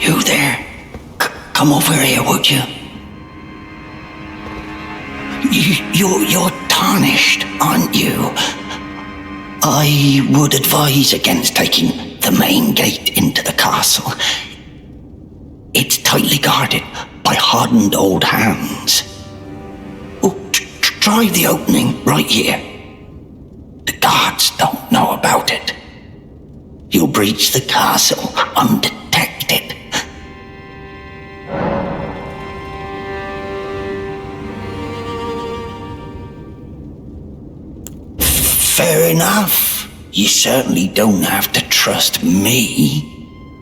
You there? Come over here, would you? You're tarnished, aren't you? I would advise against taking the main gate into the castle. It's tightly guarded by hardened old hands. Oh, try the opening right here. The guards don't know about it. You'll breach the castle undetected. Fair enough. You certainly don't have to trust me.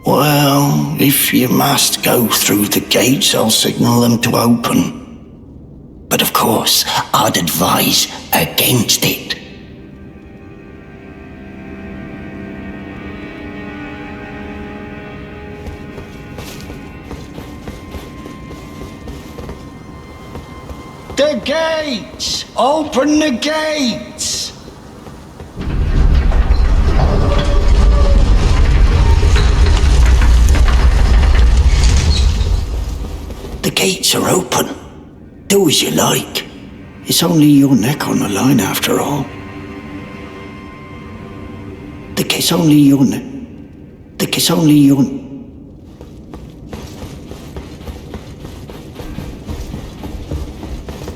Well, if you must go through the gates, I'll signal them to open. But of course, I'd advise against it. The gates! Open the gates! The gates are open. Do as you like. It's only your neck on the line after all. It's only your neck. It's only your...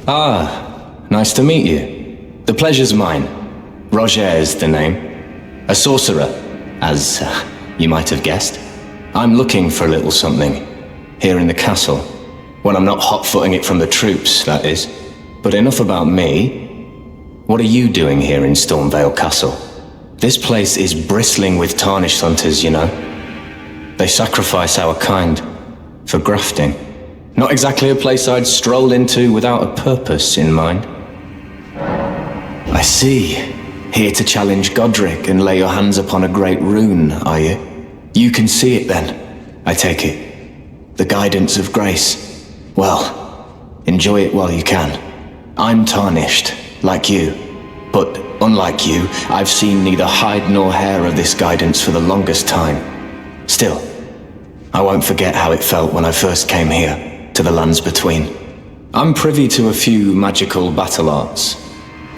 Ah, nice to meet you. The pleasure's mine. Roger is the name. A sorcerer, as you might have guessed. I'm looking for a little something here in the castle. When I'm not hot-footing it from the troops, that is. But enough about me. What are you doing here in Stormvale Castle? This place is bristling with tarnished hunters, you know. They sacrifice our kind for grafting. Not exactly a place I'd stroll into without a purpose in mind. I see. Here to challenge Godric and lay your hands upon a great rune, are you? You can see it then, I take it. The guidance of grace. Well, enjoy it while you can. I'm tarnished, like you. But unlike you, I've seen neither hide nor hair of this guidance for the longest time. Still, I won't forget how it felt when I first came here, to the lands between. I'm privy to a few magical battle arts.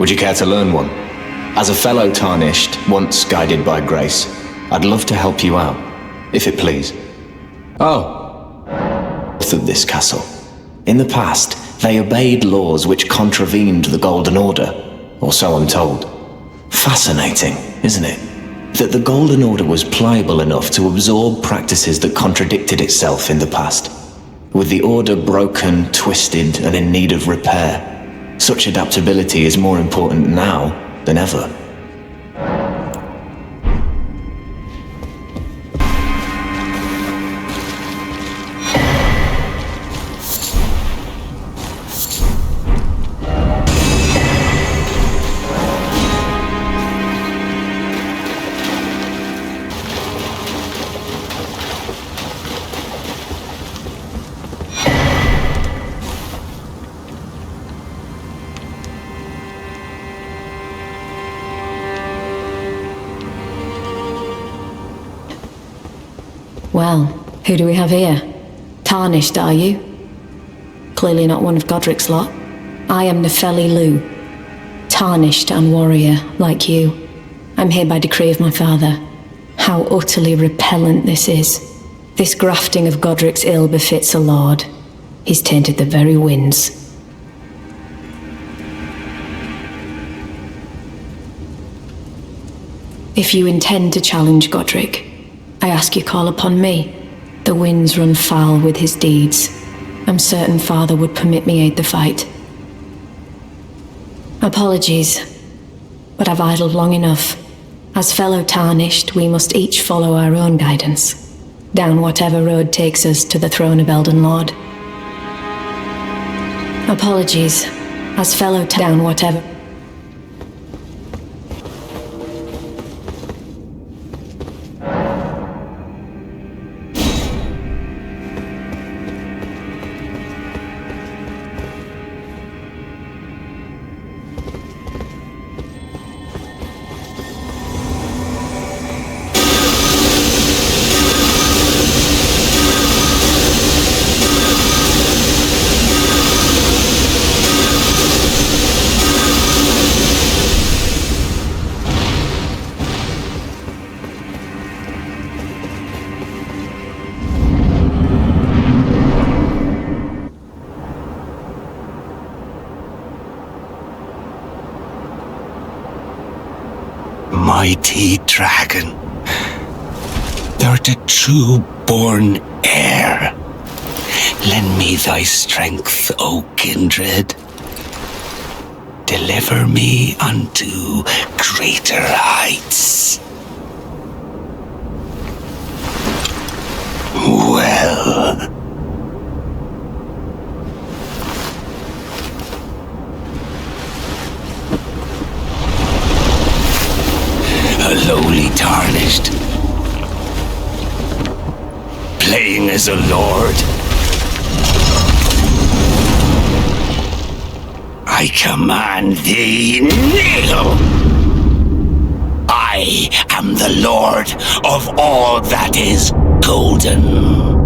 Would you care to learn one? As a fellow tarnished, once guided by grace, I'd love to help you out, if it please. Oh, of this castle. In the past, they obeyed laws which contravened the Golden Order, or so I'm told. Fascinating, isn't it? That the Golden Order was pliable enough to absorb practices that contradicted itself in the past. With the Order broken, twisted, and in need of repair, such adaptability is more important now than ever. Well, who do we have here? Tarnished, are you? Clearly not one of Godric's lot. I am Nefeli Lu. Tarnished and warrior, like you. I'm here by decree of my father. How utterly repellent this is. This grafting of Godric's ill befits a lord. He's tainted the very winds. If you intend to challenge Godric, I ask you call upon me. The winds run foul with his deeds. I'm certain father would permit me aid the fight. Apologies, but I've idled long enough. As fellow tarnished, we must each follow our own guidance, down whatever road takes us to the throne of Elden Lord. Apologies, as fellow down whatever... mighty dragon. Thou'rt a true-born heir. Lend me thy strength, O kindred. Deliver me unto greater heights. Well... a lowly tarnished, playing as a lord. I command thee, kneel! I am the lord of all that is golden.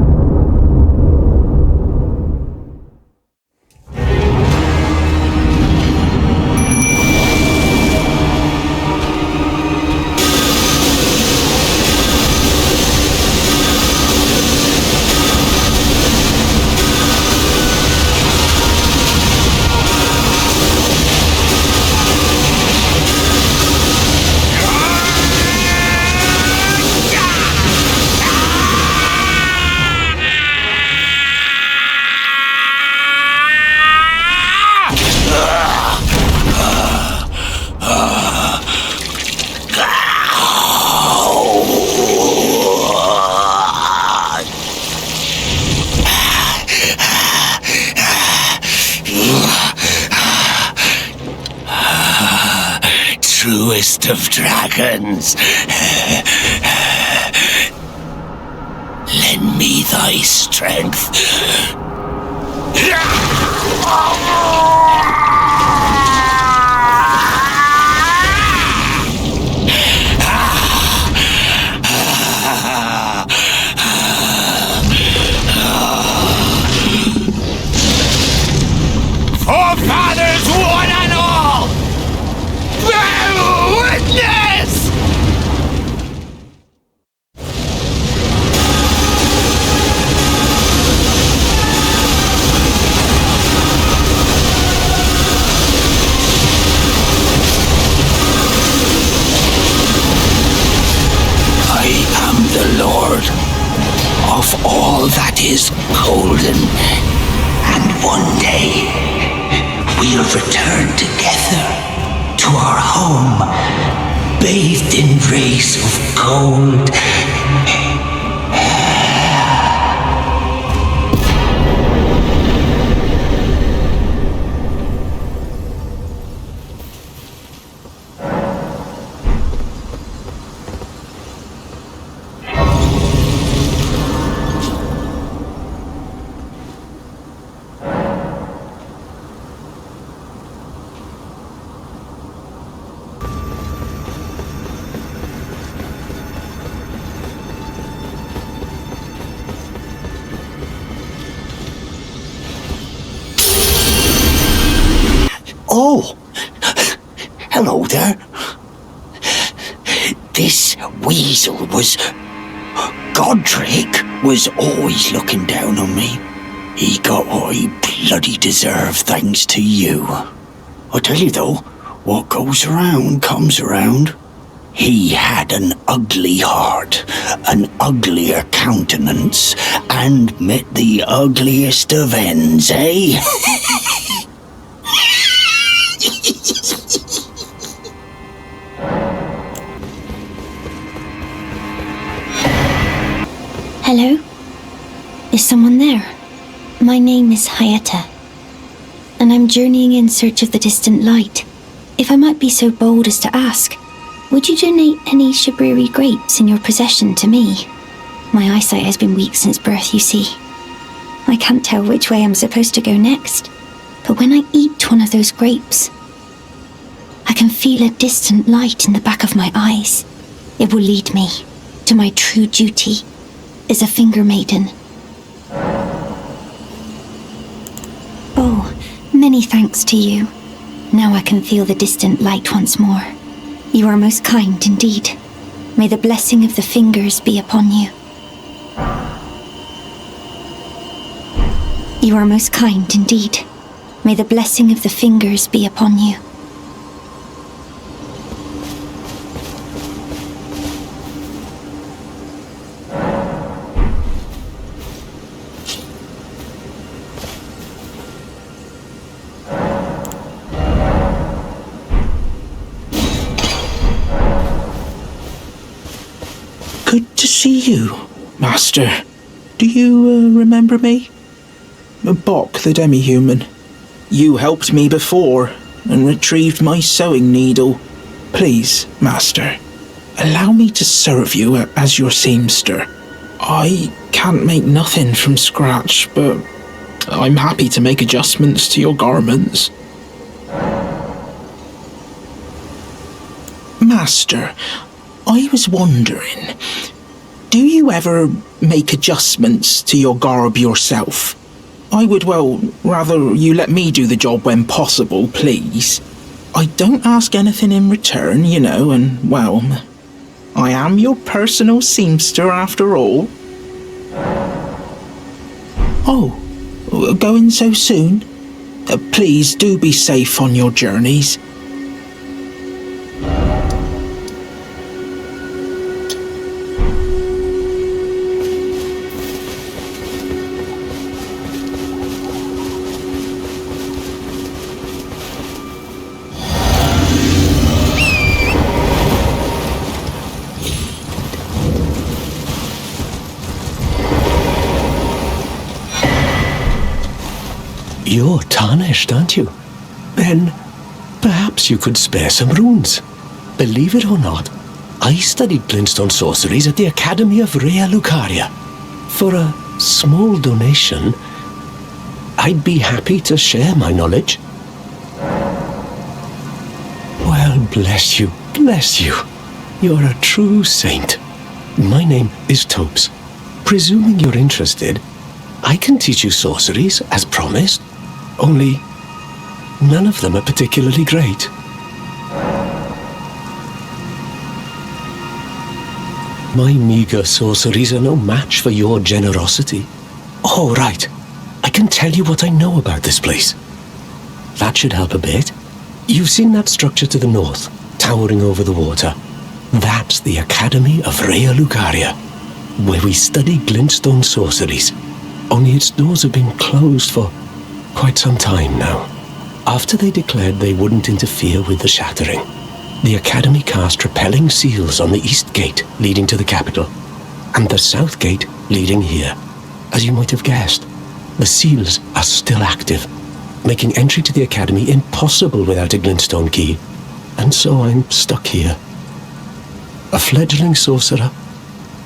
Truest of dragons, lend me thy strength. Forefathers, one and all! Bear witness! I am the Lord of all that is golden, and one day we'll return together to our home, bathed in rays of gold. Oh, hello there. This weasel was... Godric was always looking down on me. He got what he bloody deserved thanks to you. I tell you though, what goes around comes around. He had an ugly heart, an uglier countenance, and met the ugliest of ends, eh? Hello? Is someone there? My name is Hayata, and I'm journeying in search of the distant light. If I might be so bold as to ask, would you donate any Shabriri grapes in your possession to me? My eyesight has been weak since birth, you see. I can't tell which way I'm supposed to go next, but when I eat one of those grapes, I can feel a distant light in the back of my eyes. It will lead me to my true duty as a finger maiden. Oh, many thanks to you. Now I can feel the distant light once more. You are most kind indeed. May the blessing of the fingers be upon you. You are most kind indeed. May the blessing of the fingers be upon you. Good to see you, Master. Do you remember me? Bok, the demi-human. You helped me before and retrieved my sewing needle. Please, Master, allow me to serve you as your seamster. I can't make nothing from scratch, but I'm happy to make adjustments to your garments. Master, I was wondering, do you ever make adjustments to your garb yourself? I would, rather you let me do the job when possible, please. I don't ask anything in return, you know, and, I am your personal seamster after all. Oh, going so soon? Please do be safe on your journeys. You're tarnished, aren't you? Then perhaps you could spare some runes. Believe it or not, I studied glintstone sorceries at the Academy of Rea Lucaria. For a small donation, I'd be happy to share my knowledge. Well, bless you, bless you. You're a true saint. My name is Topes. Presuming you're interested, I can teach you sorceries, as promised. Only, none of them are particularly great. My meager sorceries are no match for your generosity. Oh, right. I can tell you what I know about this place. That should help a bit. You've seen that structure to the north, towering over the water. That's the Academy of Rea Lucaria, where we study glintstone sorceries. Only its doors have been closed for quite some time now. After they declared they wouldn't interfere with the shattering, the Academy cast repelling seals on the east gate leading to the capital, and the south gate leading here. As you might have guessed, the seals are still active, making entry to the Academy impossible without a glintstone key, and so I'm stuck here. A fledgling sorcerer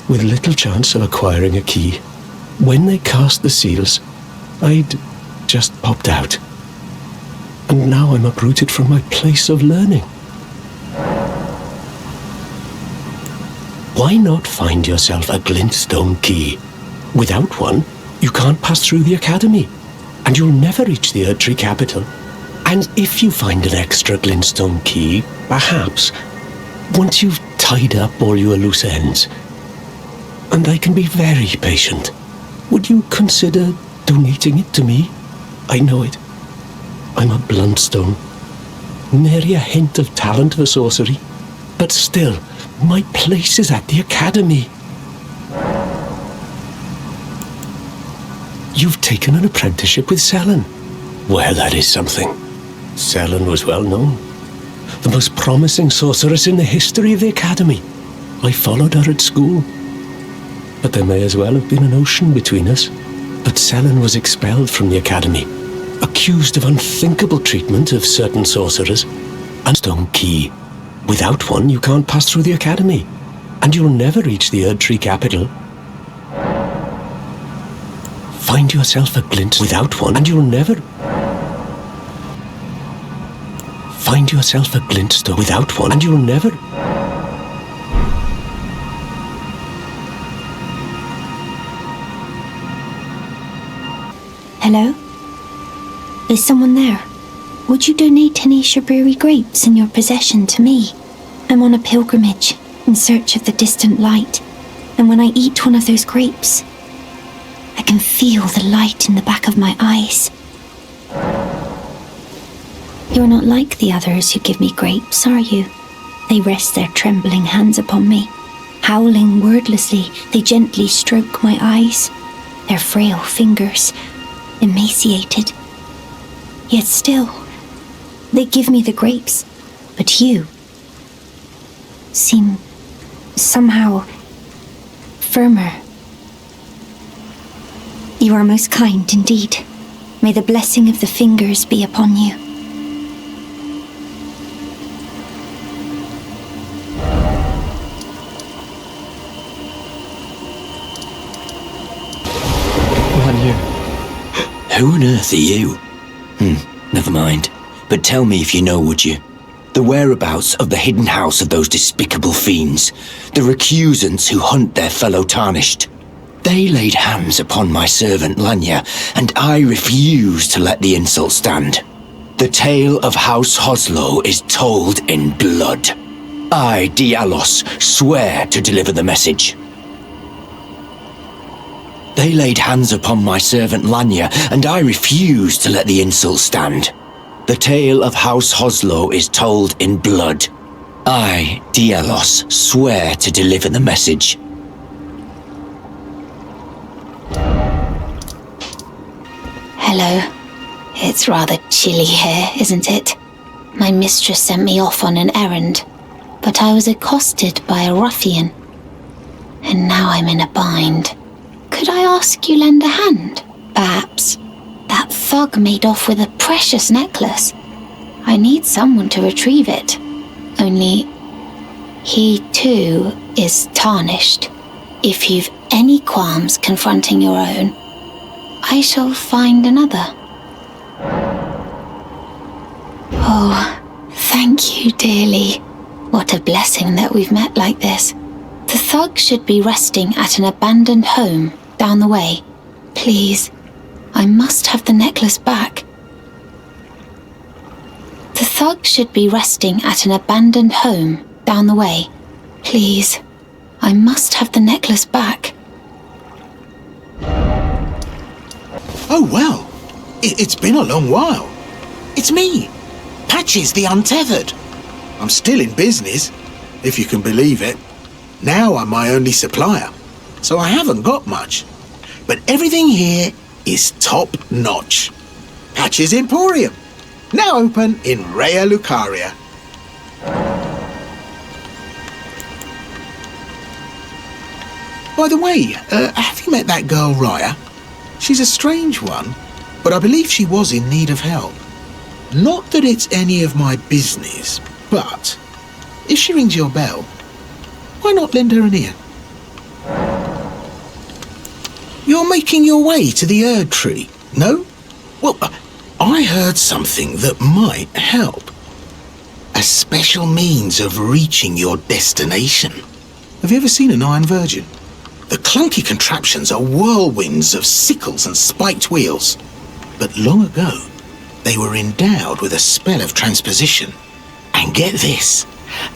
with little chance of acquiring a key. When they cast the seals, I'd just popped out. And now I'm uprooted from my place of learning. Why not find yourself a glintstone key? Without one, you can't pass through the Academy, and you'll never reach the Erdtree capital. And if you find an extra glintstone key, perhaps, once you've tied up all your loose ends, and I can be very patient, would you consider donating it to me? I know it. I'm a bluntstone. Nary a hint of talent for sorcery. But still, my place is at the Academy. You've taken an apprenticeship with Selen. Well, that is something. Selen was well known. The most promising sorceress in the history of the Academy. I followed her at school. But there may as well have been an ocean between us. But Selen was expelled from the Academy, accused of unthinkable treatment of certain sorcerers. And stone key. Without one, you can't pass through the Academy, and you'll never reach the Erdtree capital. Find yourself a glint without one, and you'll never... Find yourself a glintstone without one, and you'll never... Hello? Is someone there? Would you donate any Shaburi grapes in your possession to me? I'm on a pilgrimage in search of the distant light, and when I eat one of those grapes, I can feel the light in the back of my eyes. You're not like the others who give me grapes, are you? They rest their trembling hands upon me. Howling wordlessly, they gently stroke my eyes, their frail fingers emaciated. Yet still, they give me the grapes, but you seem somehow firmer. You are most kind indeed. May the blessing of the fingers be upon you. Who on earth are you? Never mind. But tell me if you know, would you? The whereabouts of the hidden house of those despicable fiends, the recusants who hunt their fellow tarnished. They laid hands upon my servant Lanya, and I refuse to let the insult stand. The tale of House Hoslow is told in blood. I, Dialos, swear to deliver the message. They laid hands upon my servant Lanya, and I refuse to let the insult stand. The tale of House Hoslow is told in blood. I, Dialos, swear to deliver the message. Hello. It's rather chilly here, isn't it? My mistress sent me off on an errand, but I was accosted by a ruffian. And now I'm in a bind. Could I ask you lend a hand? Perhaps. That thug made off with a precious necklace. I need someone to retrieve it. Only, he too is tarnished. If you've any qualms confronting your own, I shall find another. Oh, thank you dearly. What a blessing that we've met like this. The thug should be resting at an abandoned home down the way. Please, I must have the necklace back. The thug should be resting at an abandoned home down the way. Please, I must have the necklace back. Oh, well. It's been a long while. It's me, Patches the Untethered. I'm still in business, if you can believe it. Now I'm my only supplier, so I haven't got much. But everything here is top-notch. Patches Emporium, now open in Raya Lucaria. By the way, have you met that girl Raya? She's a strange one, but I believe she was in need of help. Not that it's any of my business, but if she rings your bell, why not lend her an ear? You're making your way to the Erd Tree, no? Well, I heard something that might help. A special means of reaching your destination. Have you ever seen an Iron Virgin? The clunky contraptions are whirlwinds of sickles and spiked wheels. But long ago, they were endowed with a spell of transposition. And get this,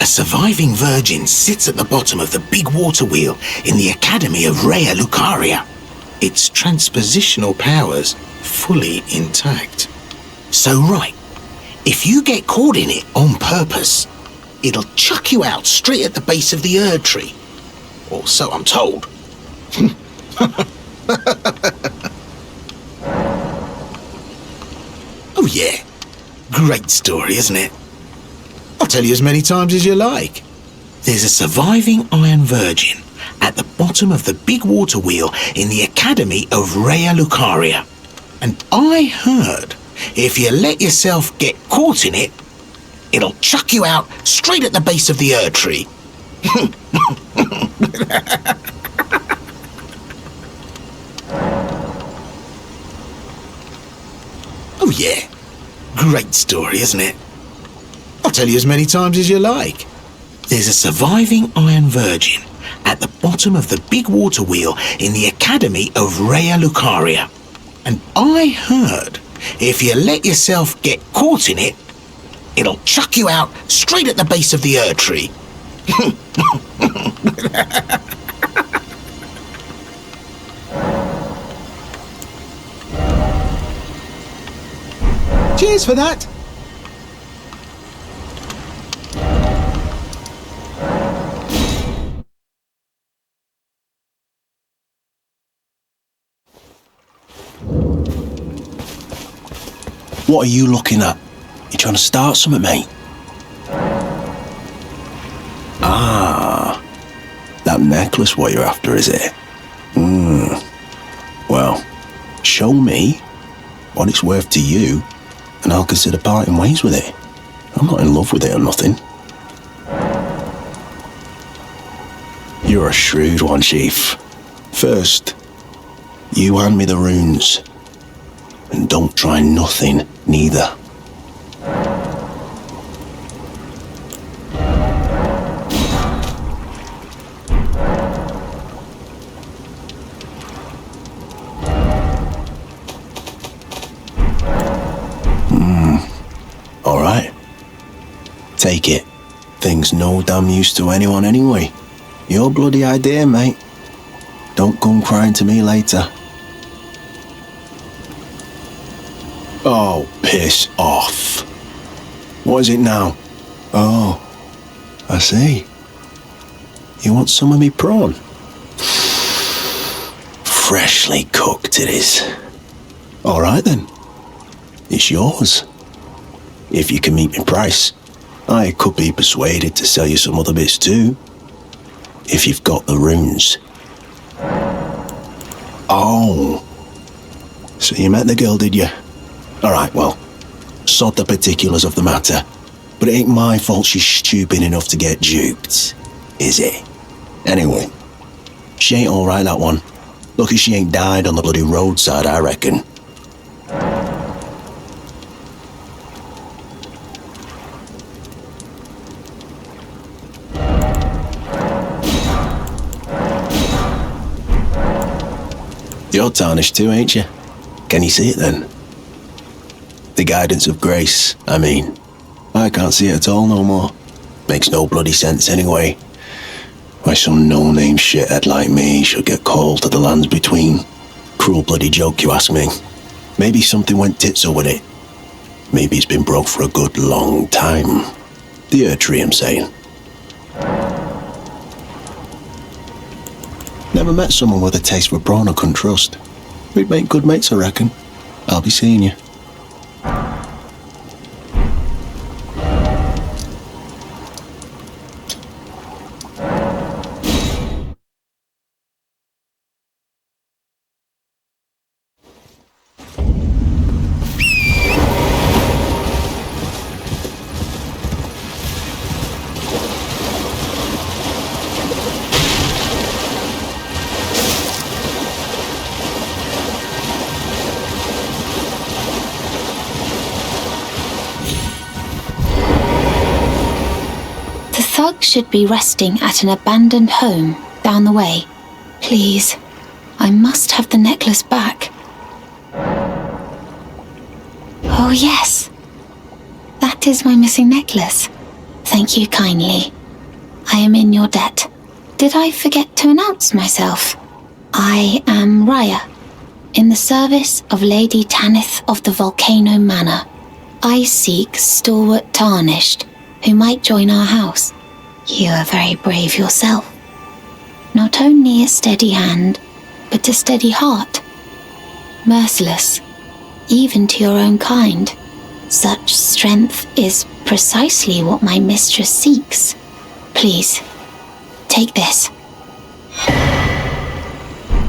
a surviving virgin sits at the bottom of the big water wheel in the Academy of Raya Lucaria. Its transpositional powers fully intact. So right, if you get caught in it on purpose, it'll chuck you out straight at the base of the Erd Tree. Or so I'm told. Oh yeah, great story, isn't it? I'll tell you as many times as you like. There's a surviving Iron Virgin at the bottom of the big water wheel in the Academy of Raya Lucaria. And I heard if you let yourself get caught in it, it'll chuck you out straight at the base of the Erd Tree. Oh yeah, great story, isn't it? I'll tell you as many times as you like. There's a surviving Iron Virgin at the bottom of the big water wheel in the Academy of Raya Lucaria. And I heard if you let yourself get caught in it, it'll chuck you out straight at the base of the Erd Tree. Cheers for that. What are you looking at? You trying to start something, mate? Ah, that necklace. necklace what you're after, is it? Well, show me what it's worth to you, and I'll consider parting ways with it. I'm not in love with it or nothing. You're a shrewd one, Chief. First, you hand me the runes. And don't try nothing, neither. Alright. Take it. Thing's no damn use to anyone anyway. Your bloody idea, mate. Don't come crying to me later. Oh, piss off. What is it now? Oh, I see. You want some of me prawn? Freshly cooked it is. Alright then. It's yours. If you can meet me price, I could be persuaded to sell you some other bits too. If you've got the runes. Oh. So you met the girl, did you? Alright, well, sod the particulars of the matter. But it ain't my fault she's stupid enough to get duped, is it? Anyway, she ain't alright, that one. Lucky she ain't died on the bloody roadside, I reckon. You're tarnished too, ain't you? Can you see it then? The guidance of grace, I mean. I can't see it at all no more. Makes no bloody sense anyway. Why some no-name shithead like me should get called to the lands between. Cruel bloody joke, you ask me. Maybe something went tits-up with it. Maybe it's been broke for a good long time. The Earth Tree, I'm saying. Never met someone with a taste for brawn I couldn't trust. We'd make good mates, I reckon. I'll be seeing you. Should be resting at an abandoned home down the way. Please, I must have the necklace back. Oh yes, that is my missing necklace. Thank you kindly. I am in your debt. Did I forget to announce myself? I am Raya, in the service of Lady Tanith of the Volcano Manor. I seek stalwart Tarnished, who might join our house. You are very brave yourself. Not only a steady hand, but a steady heart. Merciless, even to your own kind. Such strength is precisely what my mistress seeks. Please, take this.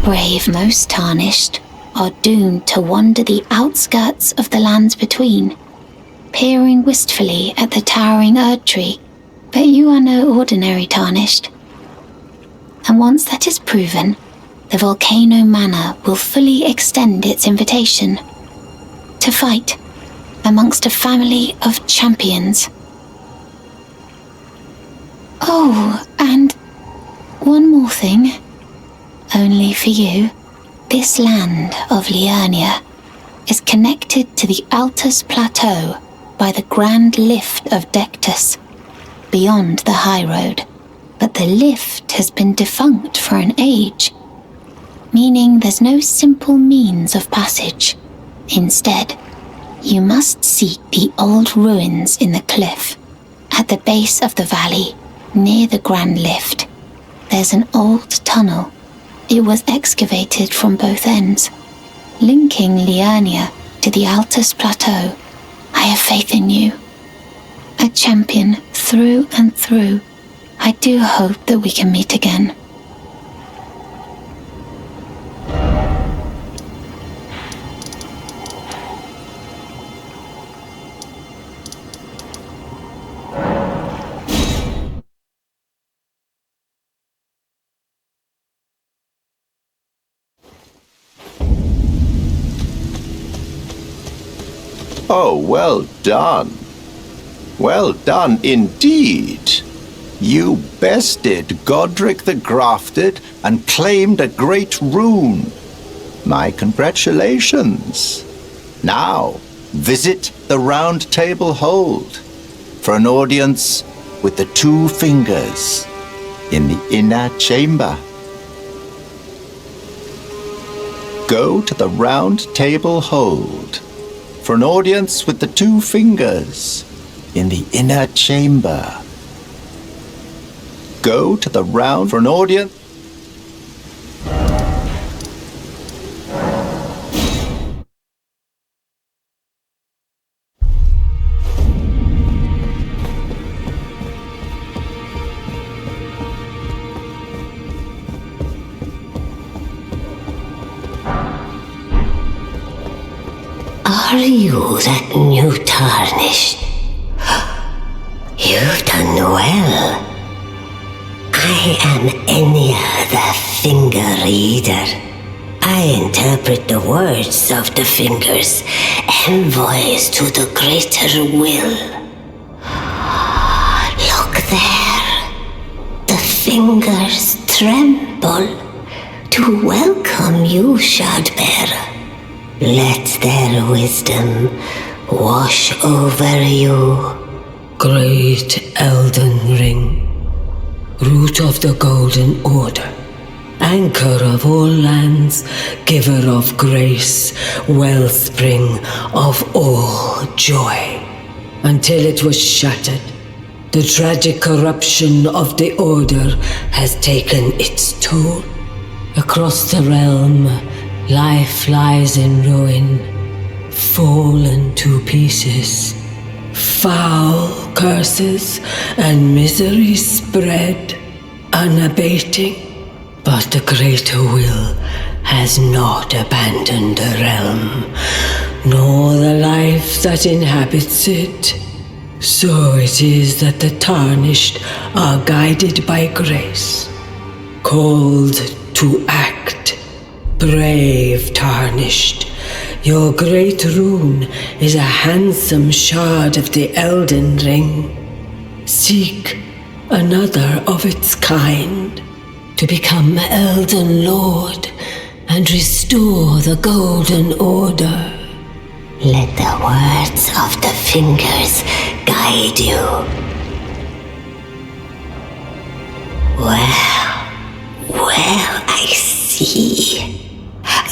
Brave most Tarnished are doomed to wander the outskirts of the lands between, peering wistfully at the towering Erd Tree. But you are no ordinary Tarnished. And once that is proven, the Volcano Manor will fully extend its invitation to fight amongst a family of champions. Oh, and one more thing, only for you. This land of Liurnia is connected to the Altus Plateau by the Grand Lift of Dectus, beyond the high road, but the lift has been defunct for an age, meaning there's no simple means of passage. Instead, you must seek the old ruins in the cliff. At the base of the valley, near the Grand Lift, there's an old tunnel. It was excavated from both ends, linking Liurnia to the Altus Plateau. I have faith in you. A champion through and through. I do hope that we can meet again. Oh, well done. Well done indeed. You bested Godric the Grafted and claimed a great rune. My congratulations. Now, visit the Round Table Hold for an audience with the 2 fingers in the inner chamber. Go to the Round Table Hold for an audience with the 2 fingers in the inner chamber. Go to the round for an audience. Are you that new Tarnished? You've done well. I am Enya the Finger Reader. I interpret the words of the fingers, envoys to the greater will. Look there. The fingers tremble to welcome you, Shardbearer. Let their wisdom wash over you. Great Elden Ring, root of the Golden Order, anchor of all lands, giver of grace, wellspring of all joy. Until it was shattered, the tragic corruption of the Order has taken its toll. Across the realm, life lies in ruin, fallen to pieces. Foul curses and misery spread, unabating. But the greater will has not abandoned the realm, nor the life that inhabits it. So it is that the Tarnished are guided by grace, called to act. Brave Tarnished, your great rune is a handsome shard of the Elden Ring. Seek another of its kind to become Elden Lord and restore the Golden Order. Let the words of the fingers guide you. Well, I see.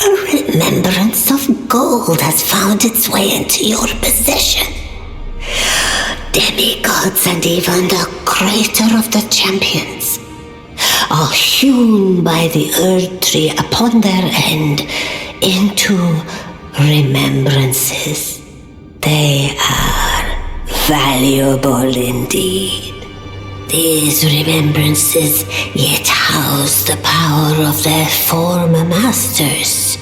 A remembrance of gold has found its way into your possession. Demigods and even the creator of the champions are hewn by the Earth Tree upon their end into remembrances. They are valuable indeed. These remembrances yet house the power of their former masters.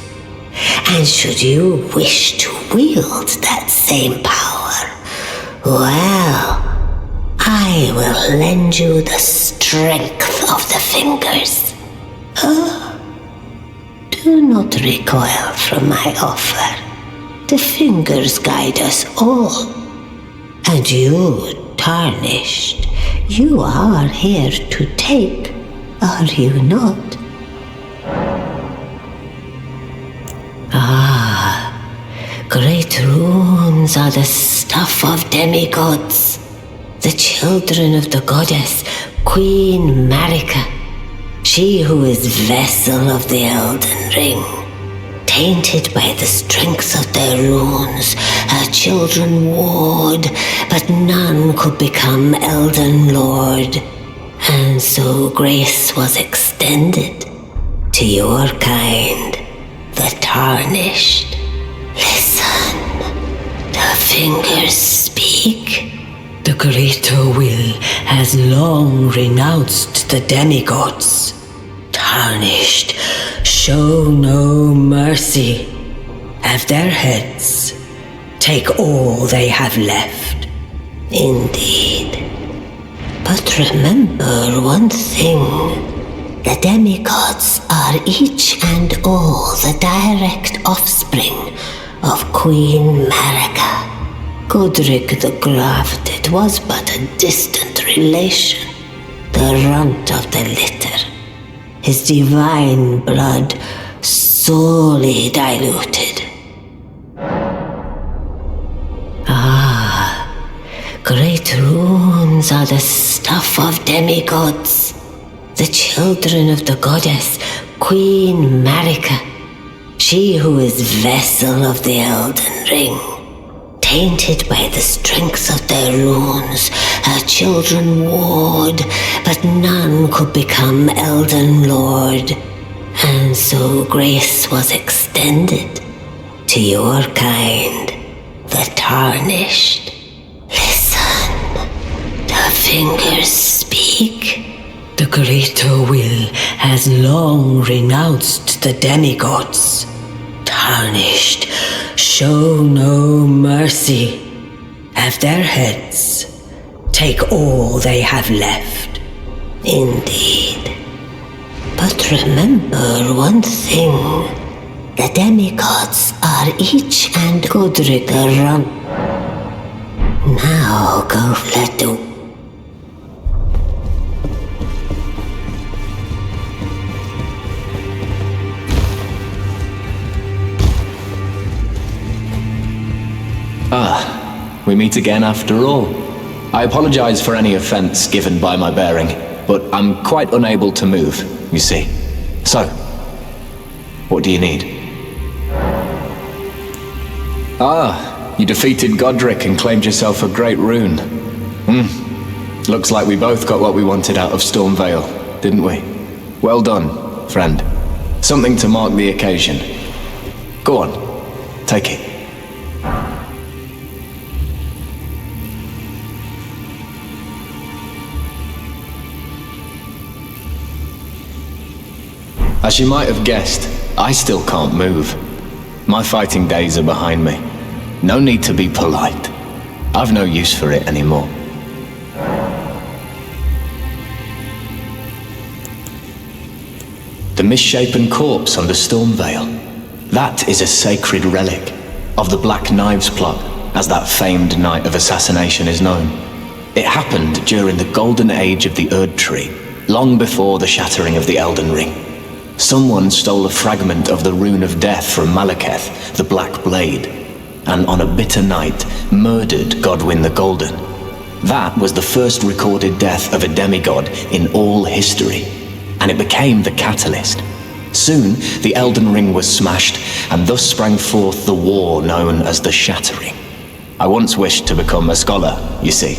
And should you wish to wield that same power, well, I will lend you the strength of the fingers. Do not recoil from my offer. The fingers guide us all. And you, Tarnished, you are here to take, are you not? Great runes are the stuff of demigods, the children of the goddess, Queen Marika, she who is vessel of the Elden Ring. Tainted by the strength of their runes, her children warred, but none could become Elden Lord, and so grace was extended to your kind, the Tarnished. Listen, the fingers speak. The greater will has long renounced the demigods. Tarnished, show no mercy. Have their heads. Take all they have left. Indeed. But remember one thing. The demigods are each and all the direct offspring of Queen Marika. Godric the Grafted was but a distant relation, the runt of the litter. His divine blood sorely diluted. Great runes are the stuff of demigods, the children of the goddess Queen Marika, she who is vessel of the Elden Ring. Tainted by the strength of their runes, her children warred, but none could become Elden Lord, and so grace was extended to your kind, the Tarnished. The fingers speak. The greater will has long renounced the demigods. Tarnished, show no mercy. Have their heads. Take all they have left. Indeed. But remember one thing. The demigods are each and Godric the Runt. Now go let the we meet again after all. I apologize for any offense given by my bearing, but I'm quite unable to move, you see. So, what do you need? You defeated Godric and claimed yourself a great rune. Looks like we both got what we wanted out of Stormvale, didn't we? Well done, friend. Something to mark the occasion. Go on, take it. As you might have guessed, I still can't move. My fighting days are behind me. No need to be polite. I've no use for it anymore. The misshapen corpse under Stormvale. That is a sacred relic of the Black Knives plot, as that famed night of assassination is known. It happened during the golden age of the Erd Tree, long before the shattering of the Elden Ring. Someone stole a fragment of the Rune of Death from Malekith, the Black Blade, and on a bitter night, murdered Godwyn the Golden. That was the first recorded death of a demigod in all history, and it became the catalyst. Soon, the Elden Ring was smashed, and thus sprang forth the war known as the Shattering. I once wished to become a scholar, you see.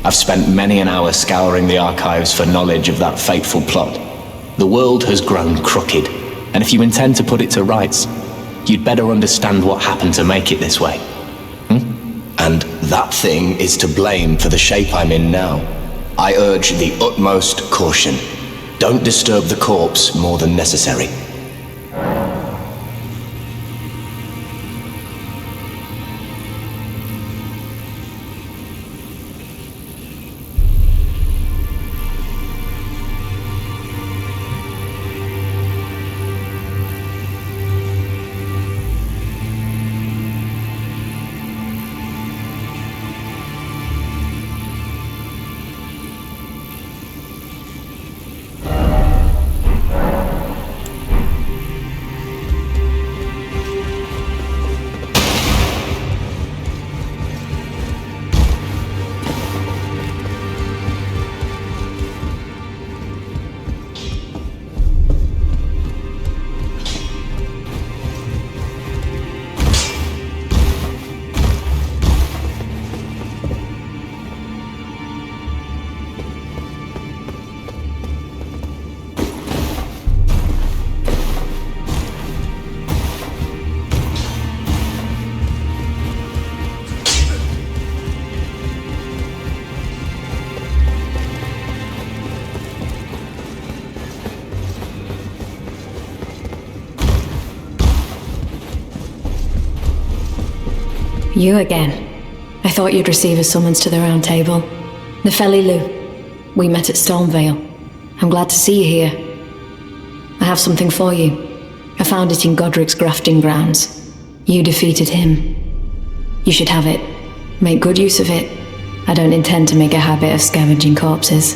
I've spent many an hour scouring the archives for knowledge of that fateful plot. The world has grown crooked, and if you intend to put it to rights, you'd better understand what happened to make it this way. And that thing is to blame for the shape I'm in now. I urge the utmost caution. Don't disturb the corpse more than necessary. You again. I thought you'd receive a summons to the round table. Nefeli Lu, we met at Stormvale. I'm glad to see you here. I have something for you. I found it in Godric's grafting grounds. You defeated him. You should have it. Make good use of it. I don't intend to make a habit of scavenging corpses.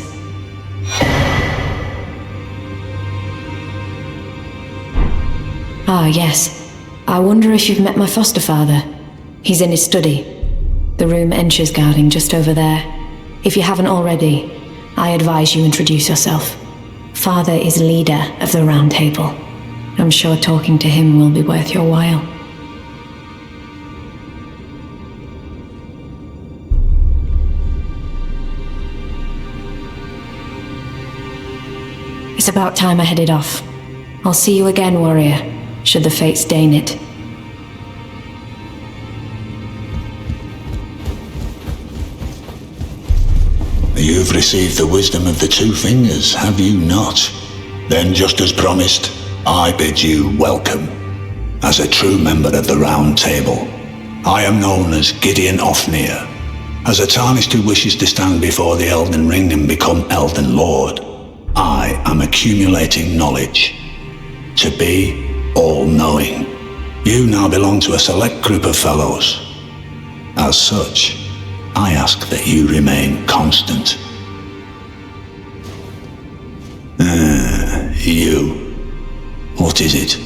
Ah, yes. I wonder if you've met my foster father. He's in his study. The room Encher's guarding just over there. If you haven't already, I advise you introduce yourself. Father is leader of the Round Table. I'm sure talking to him will be worth your while. It's about time I headed off. I'll see you again, warrior, should the fates deign it. You've received the wisdom of the Two Fingers, have you not? Then, just as promised, I bid you welcome. As a true member of the Round Table, I am known as Gideon Ofnir. As a Tarnished who wishes to stand before the Elden Ring and become Elden Lord, I am accumulating knowledge. To be all-knowing. You now belong to a select group of fellows. As such, I ask that you remain constant. You. What is it?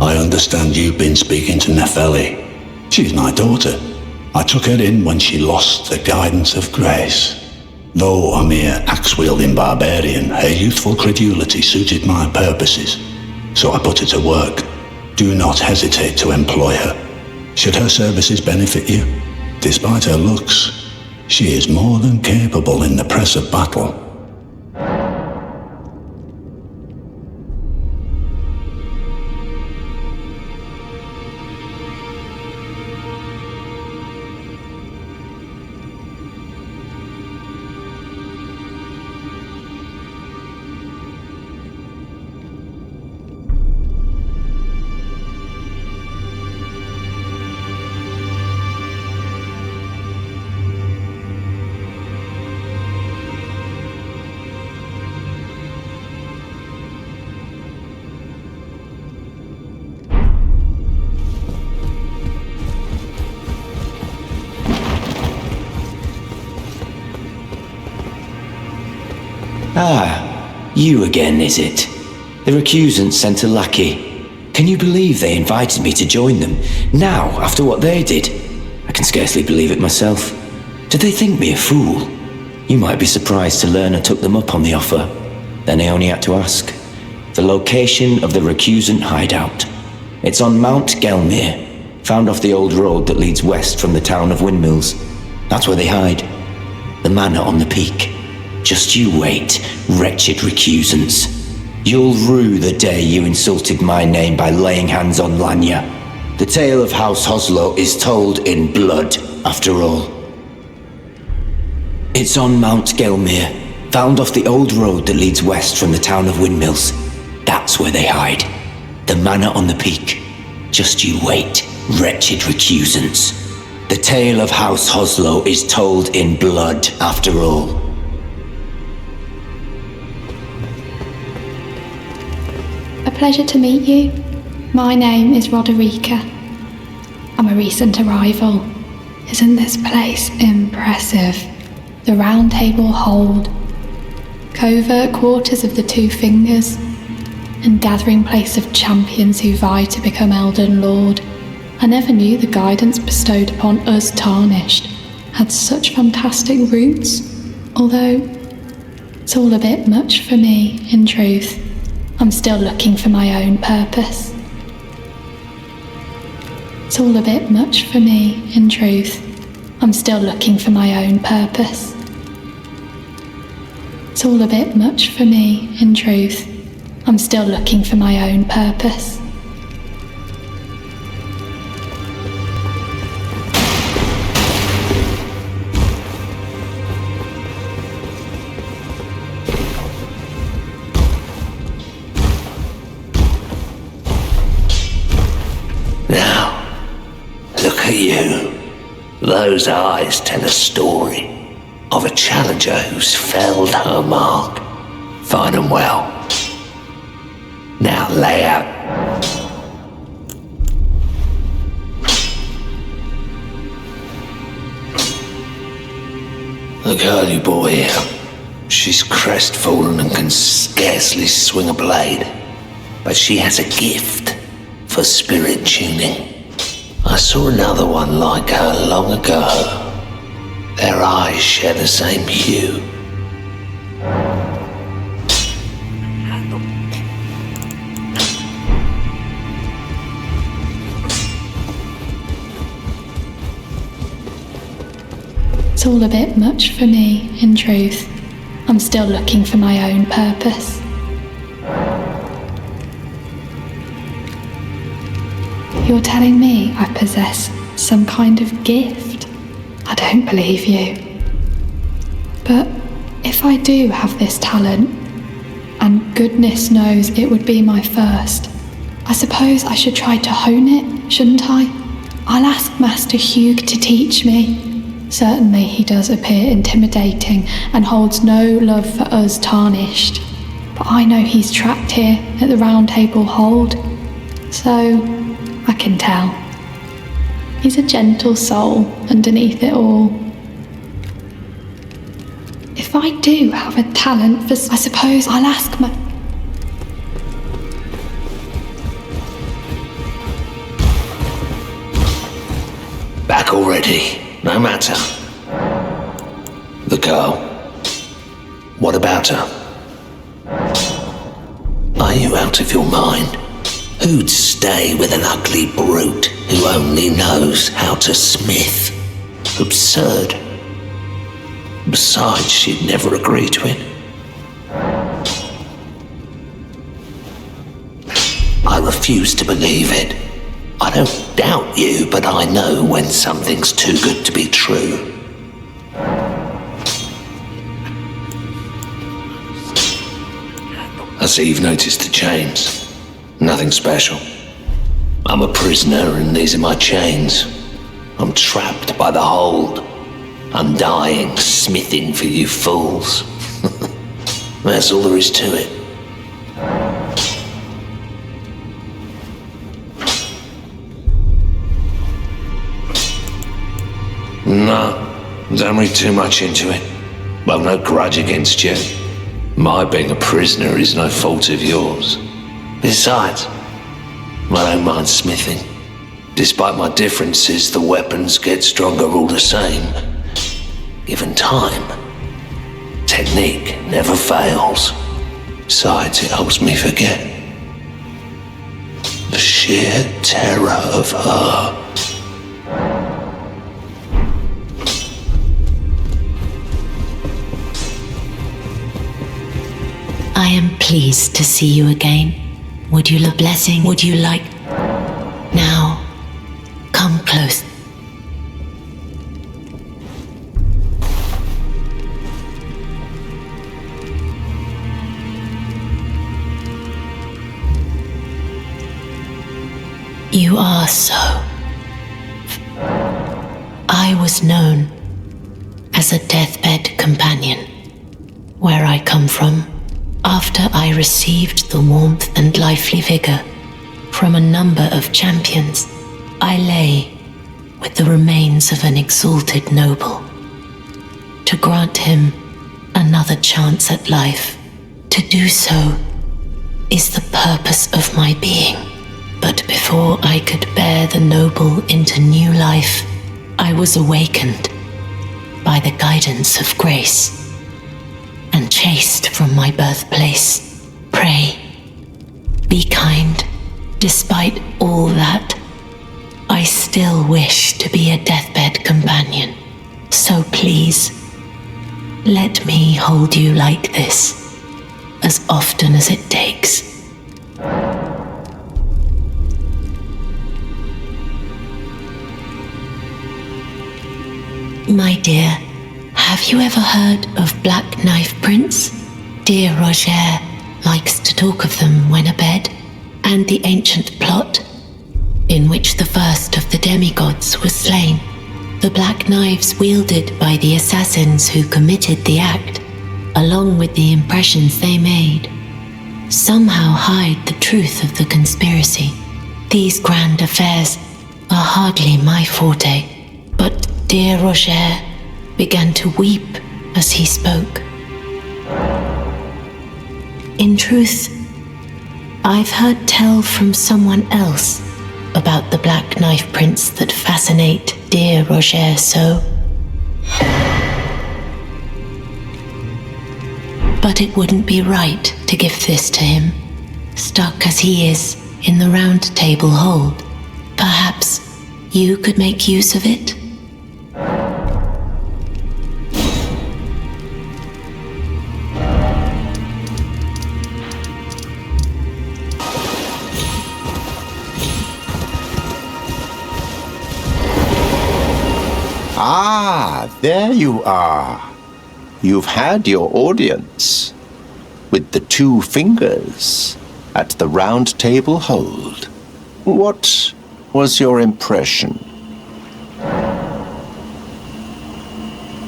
I understand you've been speaking to Nefeli. She's my daughter. I took her in when she lost the guidance of grace. Though a mere axe-wielding barbarian, her youthful credulity suited my purposes. So I put her to work. Do not hesitate to employ her. Should her services benefit you, despite her looks, she is more than capable in the press of battle. Ah, you again, is it? The recusants sent a lackey. Can you believe they invited me to join them? Now, after what they did? I can scarcely believe it myself. Did they think me a fool? You might be surprised to learn I took them up on the offer. Then I only had to ask. The location of the recusant hideout. It's on Mount Gelmir, found off the old road that leads west from the town of Windmills. That's where they hide. The manor on the peak. Just you wait, wretched recusants. You'll rue the day you insulted my name by laying hands on Lanya. The tale of House Hoslo is told in blood, after all. It's on Mount Gelmir, found off the old road that leads west from the town of Windmills. That's where they hide. The manor on the peak. Just you wait, wretched recusants. The tale of House Hoslo is told in blood, after all. A pleasure to meet you. My name is Roderica. I'm a recent arrival. Isn't this place impressive? The Round Table hold, covert quarters of the Two Fingers, and gathering place of champions who vie to become Elden Lord. I never knew the guidance bestowed upon us Tarnished had such fantastic roots, although it's all a bit much for me, in truth. I'm still looking for my own purpose. It's all a bit much for me, in truth. I'm still looking for my own purpose. It's all a bit much for me, in truth. I'm still looking for my own purpose. You. Those eyes tell a story of a challenger who's felled her mark. Fine and well. Now lay out. The girl you brought here, she's crestfallen and can scarcely swing a blade. But she has a gift for spirit tuning. I saw another one like her long ago. Their eyes share the same hue. It's all a bit much for me, in truth. I'm still looking for my own purpose. You're telling me I possess some kind of gift? I don't believe you. But if I do have this talent, and goodness knows it would be my first, I suppose I should try to hone it, shouldn't I? I'll ask Master Hugh to teach me. Certainly he does appear intimidating and holds no love for us tarnished. But I know he's trapped here at the Round Table Hold, so I can tell. He's a gentle soul underneath it all. If I do have a talent for, I suppose I'll ask my... Back already? No matter. The girl. What about her? Are you out of your mind? Who'd stay with an ugly brute who only knows how to smith? Absurd. Besides, she'd never agree to it. I refuse to believe it. I don't doubt you, but I know when something's too good to be true. I see you've noticed the chains. Nothing special. I'm a prisoner and these are my chains. I'm trapped by the hold. I'm dying, smithing for you fools. That's all there is to it. No, don't read too much into it. I've no grudge against you. My being a prisoner is no fault of yours. Besides, I don't mind smithing. Despite my differences, the weapons get stronger all the same. Given time, technique never fails. Besides, it helps me forget the sheer terror of her. I am pleased to see you again. Would you love blessing? Would you like... Now, come close. You are so. I was known as a deathbed companion. Where I come from, after I received the warmth and lively vigor from a number of champions, I lay with the remains of an exalted noble. To grant him another chance at life, to do so is the purpose of my being. But before I could bear the noble into new life, I was awakened by the guidance of grace and chased from my birthplace. Pray, be kind. Despite all that, I still wish to be a deathbed companion. So please, let me hold you like this, as often as it takes. My dear, have you ever heard of Black Knife Prince? Dear Roger likes to talk of them when abed, and the ancient plot in which the first of the demigods was slain. The black knives wielded by the assassins who committed the act, along with the impressions they made, somehow hide the truth of the conspiracy. These grand affairs are hardly my forte, but dear Roger began to weep as he spoke. In truth, I've heard tell from someone else about the black knife prints that fascinate dear Roger so. But it wouldn't be right to give this to him, stuck as he is in the round table hold. Perhaps you could make use of it? Ah, there you are. You've had your audience with the two fingers at the round table hold. What was your impression?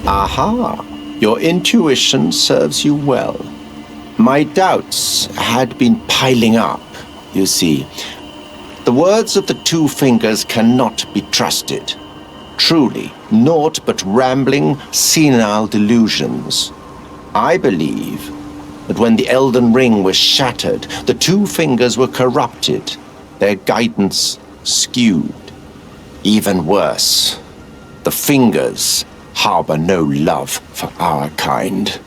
Aha, your intuition serves you well. My doubts had been piling up, you see. The words of the two fingers cannot be trusted. Truly, naught but rambling, senile delusions. I believe that when the Elden Ring was shattered, the two fingers were corrupted, their guidance skewed. Even worse, the fingers harbor no love for our kind.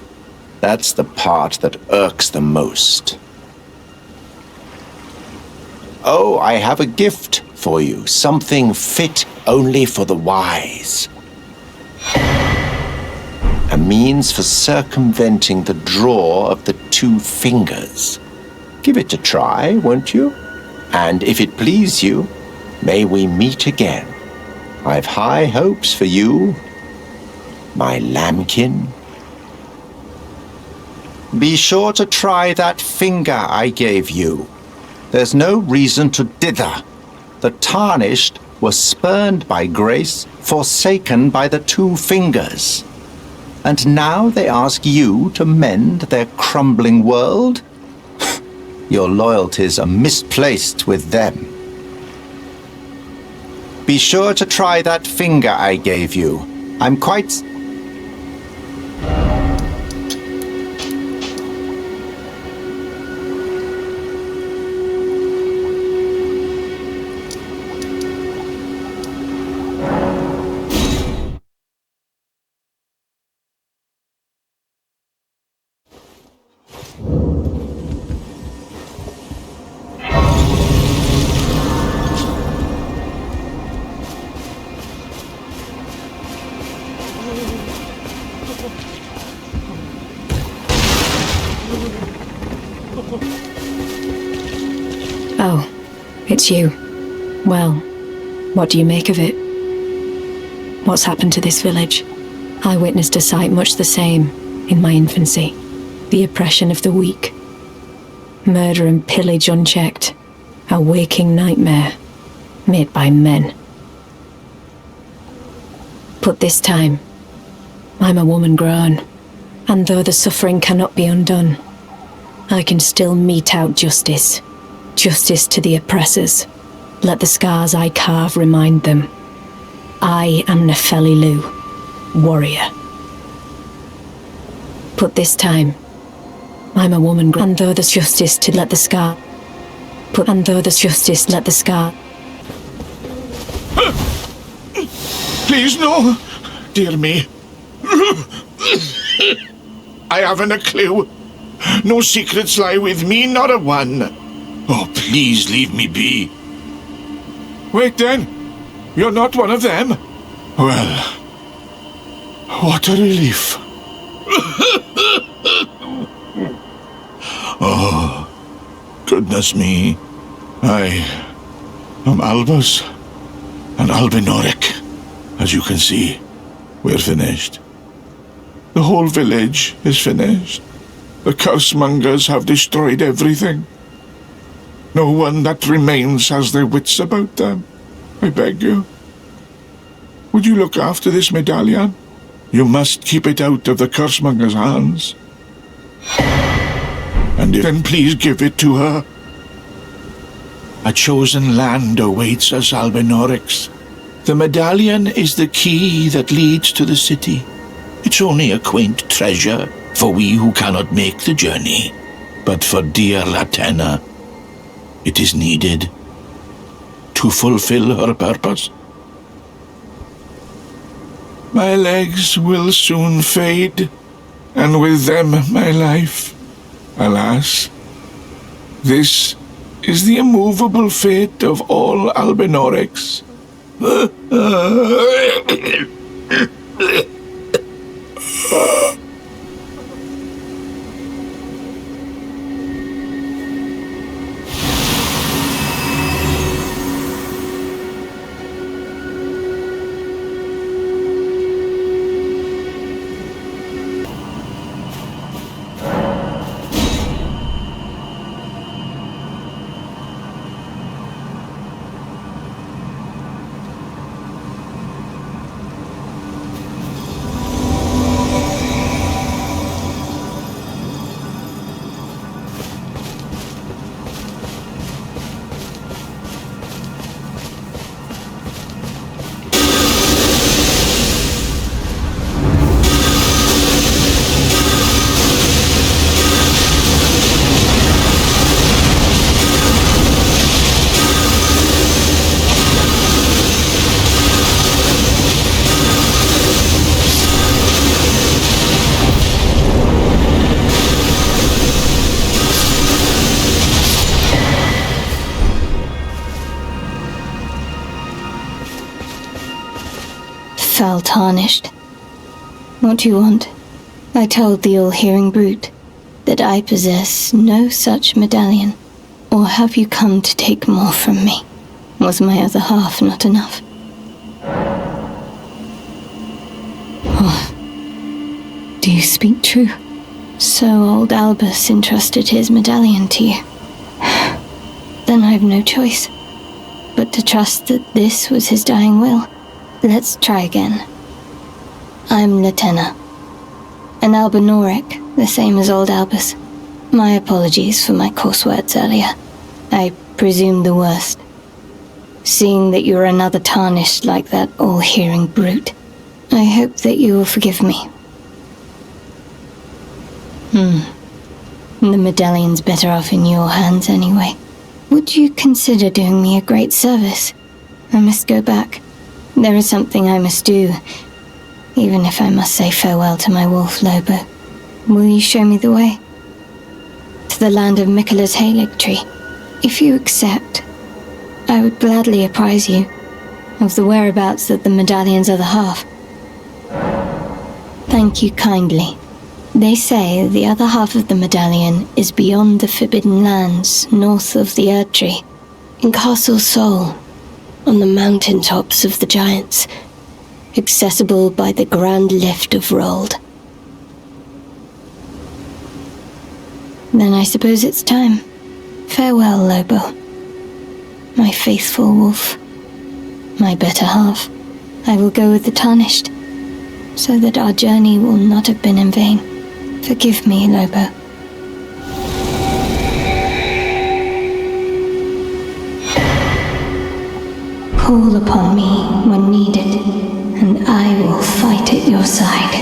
That's the part that irks the most. Oh, I have a gift for you, something fit only for the wise. A means for circumventing the draw of the two fingers. Give it a try, won't you? And if it please you, may we meet again. I've high hopes for you, my lambkin. Be sure to try that finger I gave you. There's no reason to dither. The tarnished were spurned by grace, forsaken by the two fingers. And now they ask you to mend their crumbling world? Your loyalties are misplaced with them. Be sure to try that finger I gave you. I'm quite... Oh, it's you. Well, what do you make of it? What's happened to this village? I witnessed a sight much the same in my infancy. The oppression of the weak. Murder and pillage unchecked. A waking nightmare made by men. But this time, I'm a woman grown, and though the suffering cannot be undone, I can still mete out justice. Justice to the oppressors. Let the scars I carve remind them. I am Nefeli Lu, warrior. But this time, I'm a woman, and though there's justice to let the scar... and though there's justice, let the scar... Please, no. Dear me. I haven't a clue. No secrets lie with me, not a one. Oh, please leave me be. Wait then. You're not one of them? Well, what a relief. Oh, goodness me. I am Albus and Albinoric. As you can see, we're finished. The whole village is finished. The cursemongers have destroyed everything. No one that remains has their wits about them. I beg you. Would you look after this medallion? You must keep it out of the cursemonger's hands. And then please give it to her. A chosen land awaits us, Albinorics. The medallion is the key that leads to the city. It's only a quaint treasure for we who cannot make the journey. But for dear Latenna, it is needed to fulfill her purpose. My legs will soon fade, and with them my life. Alas, this is the immovable fate of all Albinorics. Fell tarnished. What do you want? I told the all-hearing brute that I possess no such medallion. Or have you come to take more from me? Was my other half not enough? Oh, do you speak true? So old Albus entrusted his medallion to you. Then I've no choice but to trust that this was his dying will. Let's try again. I'm Latenna, an Albinoric, the same as old Albus. My apologies for my coarse words earlier. I presumed the worst. Seeing that you're another tarnished like that all-hearing brute, I hope that you will forgive me. The medallion's better off in your hands anyway. Would you consider doing me a great service? I must go back. There is something I must do, even if I must say farewell to my wolf Lobo. Will you show me the way? To the land of Miquella's Halig tree. If you accept, I would gladly apprise you of the whereabouts of the medallion's other half. Thank you kindly. They say the other half of the medallion is beyond the Forbidden Lands, north of the Erd Tree, in Castle Sol, on the mountain tops of the Giants, accessible by the Grand Lift of Rold. Then I suppose it's time. Farewell, Lobo. My faithful wolf. My better half. I will go with the Tarnished, so that our journey will not have been in vain. Forgive me, Lobo. Call upon me when needed, and I will fight at your side.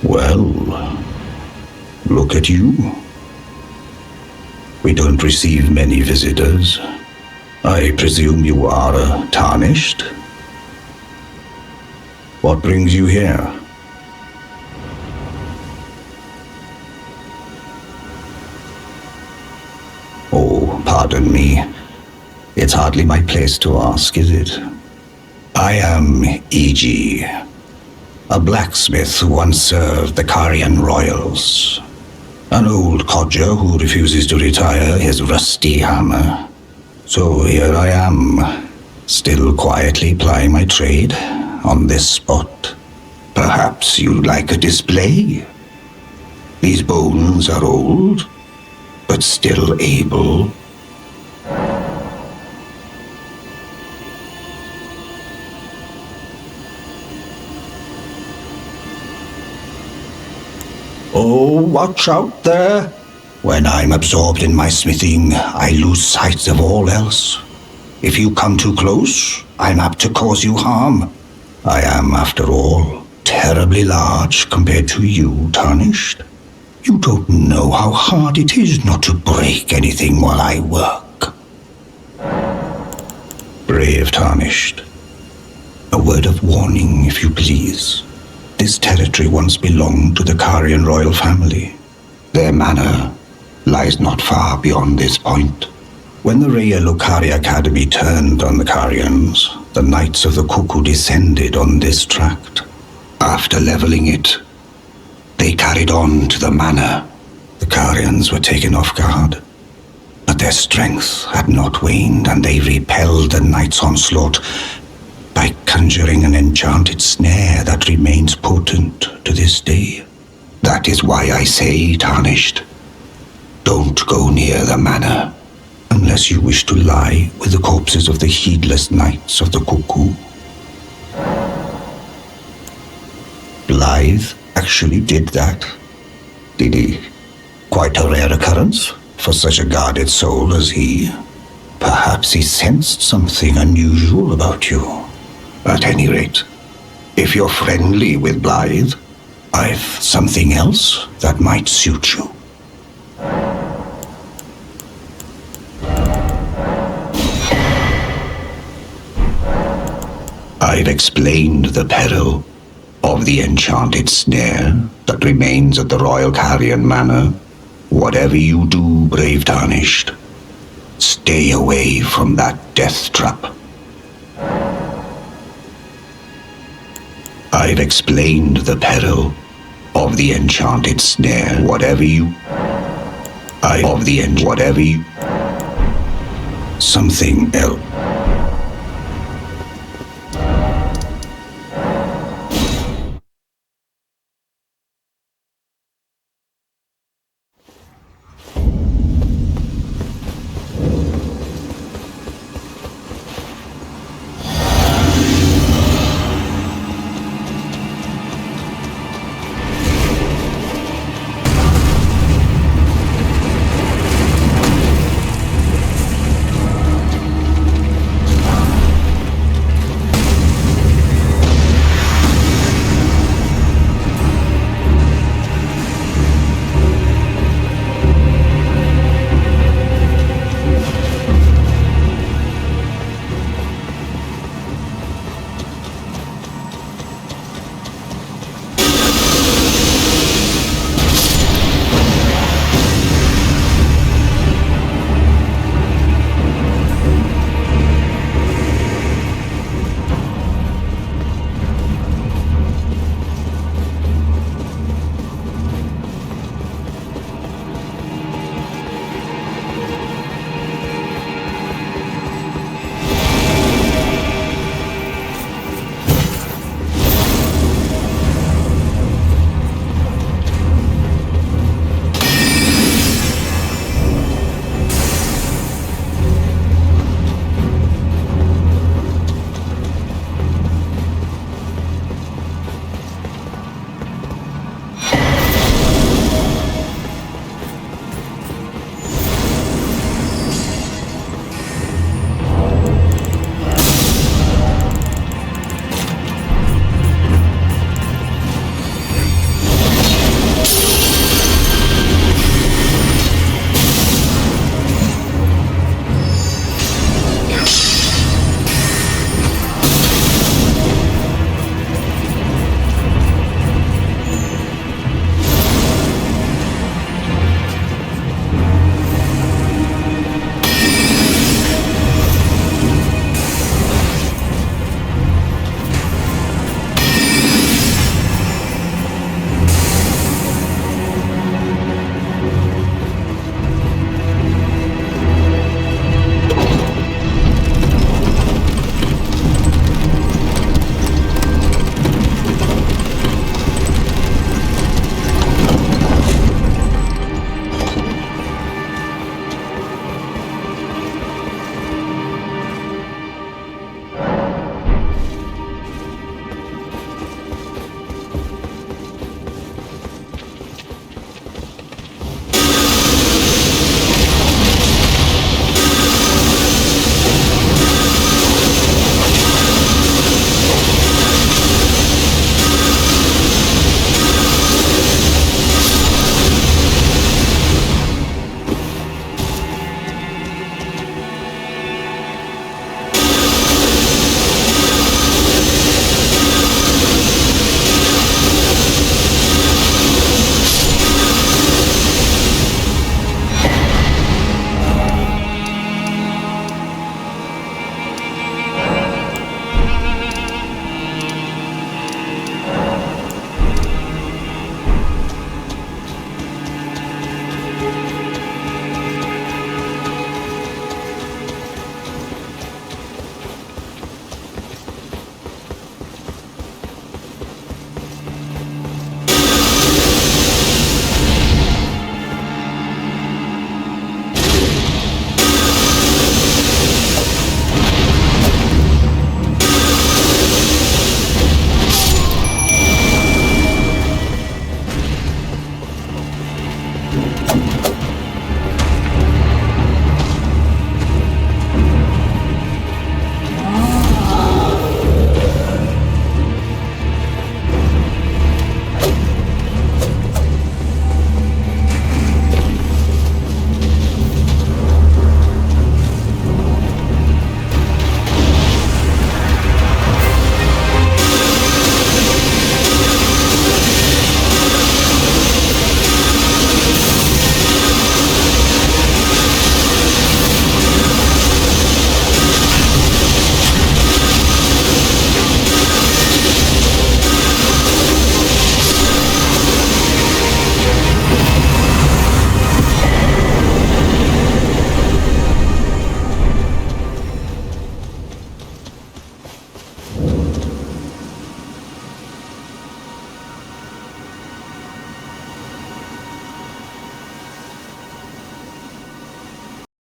Well, look at you. We don't receive many visitors. I presume you are tarnished? What brings you here? Oh, pardon me. It's hardly my place to ask, is it? I am E.G., a blacksmith who once served the Carian royals. An old codger who refuses to retire his rusty hammer. So here I am, still quietly plying my trade on this spot. Perhaps you'd like a display? These bones are old, but still able. Oh, watch out there! When I'm absorbed in my smithing, I lose sight of all else. If you come too close, I'm apt to cause you harm. I am, after all, terribly large compared to you, Tarnished. You don't know how hard it is not to break anything while I work. Brave Tarnished. A word of warning, if you please. This territory once belonged to the Carian royal family. Their manor lies not far beyond this point. When the Raya Lucari Academy turned on the Carians, the Knights of the Cuckoo descended on this tract. After leveling it, they carried on to the manor. The Carians were taken off guard, but their strength had not waned, and they repelled the Knights' onslaught by conjuring an enchanted snare that remains potent to this day. That is why I say, Tarnished, don't go near the manor, unless you wish to lie with the corpses of the heedless Knights of the Cuckoo. Blythe actually did that, did he? Quite a rare occurrence for such a guarded soul as he. Perhaps he sensed something unusual about you. At any rate, if you're friendly with Blythe, I've something else that might suit you. I've explained the peril of the enchanted snare that remains at the Royal Carian Manor. Whatever you do, brave Tarnished, stay away from that death trap. I've explained the peril of the enchanted snare. Whatever you... Something else.